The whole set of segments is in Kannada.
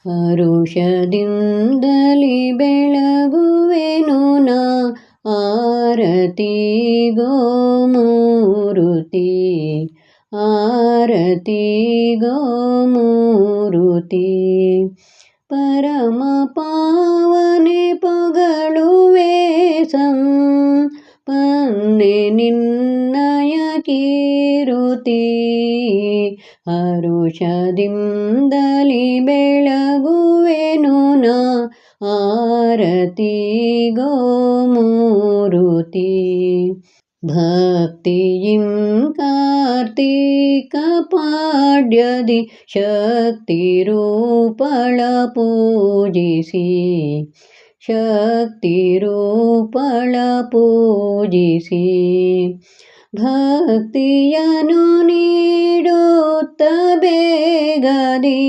ಹರುಷದಿಂದಲಿ ಬೆಳಗುವೆನು ನಾ ಆರತಿ ಗೋಮೂರುತಿ, ಆರತಿ ಗೋಮೂರುತಿ. ಪರಮ ಪಾವನೆ ಪೊಗಳುವೆ ಸಂಪನ್ನೆ ನಿನ್ನಯ ಕೀರುತಿ. ಹರುಷದಿಂದಲಿ ಬೆಳಗುವೆನು ನಾ ಆರತಿ ಗೋಮೂರುತಿ. ಭಕ್ತಿಯಿಂ ಕಾರ್ತಿಕ ಪಾಡ್ಯದಿ ಶಕ್ತಿ ರೂಪಳ ಪೂಜಿಸಿ, ಶಕ್ತಿ ರೂಪಳ ಪೂಜಿಸಿ. ಭಕ್ತಿಯನು ನೀಡುತ್ತ ಬೇಗದಿ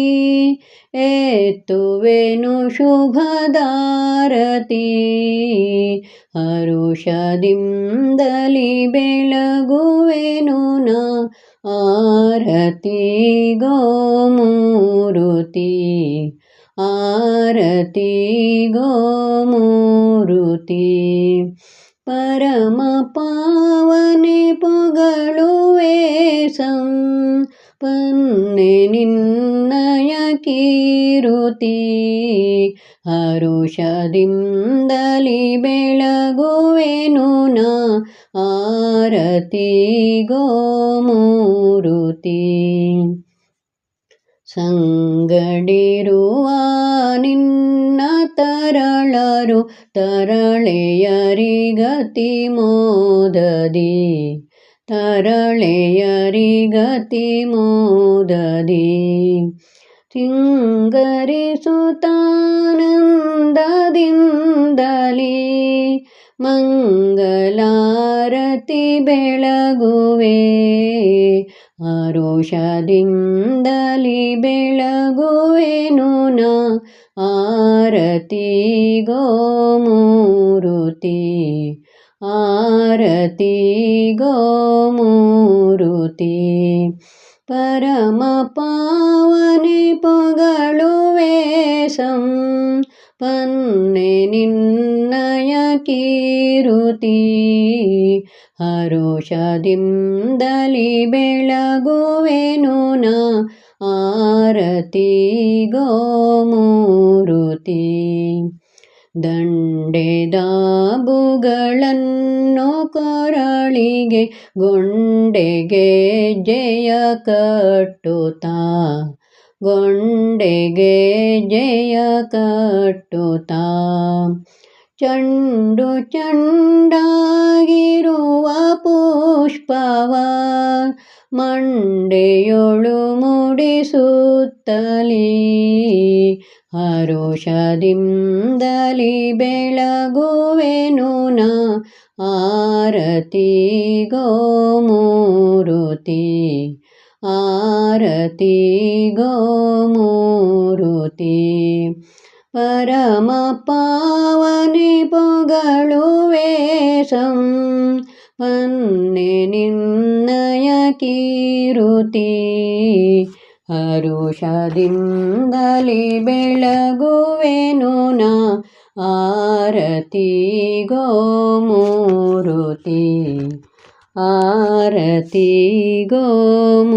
ಎತ್ತುವೆನು ಶುಭದಾರತಿ. ಹರುಷದಿಂದಲಿ ಬೆಳಗುವೆನು ನಾ ಆರತಿ ಗೋಮೂರುತಿ, ಆರತಿ ಗೋಮೂರುತಿ. ಪರಮ ಪಾವನೆ ಪೊಗಳುವೆ ಸಂಪನ್ನೆ ನಿನ್ನಯ ಕೀರುತಿ. ಹರುಷದಿಂದಲಿ ಬೆಳಗುವೆನು ನಾ ಆರತಿ ಗೋಮೂರುತಿ. ಸಂಗಡಿರುವ ನಿನ್ನ ತರಳರು ತರಳೆಯರಿಗತಿ ಮೋದದಿ, ತರಳೆಯರಿಗತಿ ಮೋದದಿ. ಸಿಂಗರಿಸುತ್ತಾನಂದದಿಂದಲಿ ಮಂಗಲಾರತಿ ಬೆಳಗುವೆ. ಹರುಷದಿಂದಲಿ ಬೆಳಗುವೆನು ನಾ ಆರತಿ ಗೋಮೂರುತಿ, ಆರತಿ ಗೋಮೂರುತಿ. ಪರಮ ಪಾವನೆ ಪೊಗಳುವೆ ಸಂಪನ್ನೆ ನಿನ್ನಯ ಕೀರುತಿ. ಹರುಷದಿಂದಲಿ ಬೆಳಗುವೆನು ನಾ ಆರತಿ ಗೋಮೂರುತಿ. ದಂಡೆದಾಬುಗಳನ್ನು ಕೊರಳಿಗೆ ಗೊಂಡೆಗೆ ಜಯ ಕಟ್ಟುತ್ತಾ, ಗೊಂಡೆಗೆ ಜಯ ಕಟ್ಟುತ್ತಾ. ಚಂಡು ಚಂಡಾಗಿರುವ ಪುಷ್ಪವ ಮಂಡೆಯೊಳು ಮುಡಿಸುತ್ತಲೀ. ಹರುಷದಿಂದಲಿ ಬೆಳಗುವೆನು ನಾ ಆರತಿ ಗೋಮೂರುತಿ, ಆರತಿ ಗೋಮೂರುತಿ. ಪರಮ ಪಾವನೆ ಪೊಗಳುವೆ ಸಂಪನ್ನೆ ನಿನ್ನಯ ಕೀರುತಿ. ಹರುಷದಿಂದಲಿ ಬೆಳಗುವೆನು ನಾ ಆರತಿ ಗೋಮೂರುತಿ, ಆರತಿ ಗೋಮೂರುತಿ.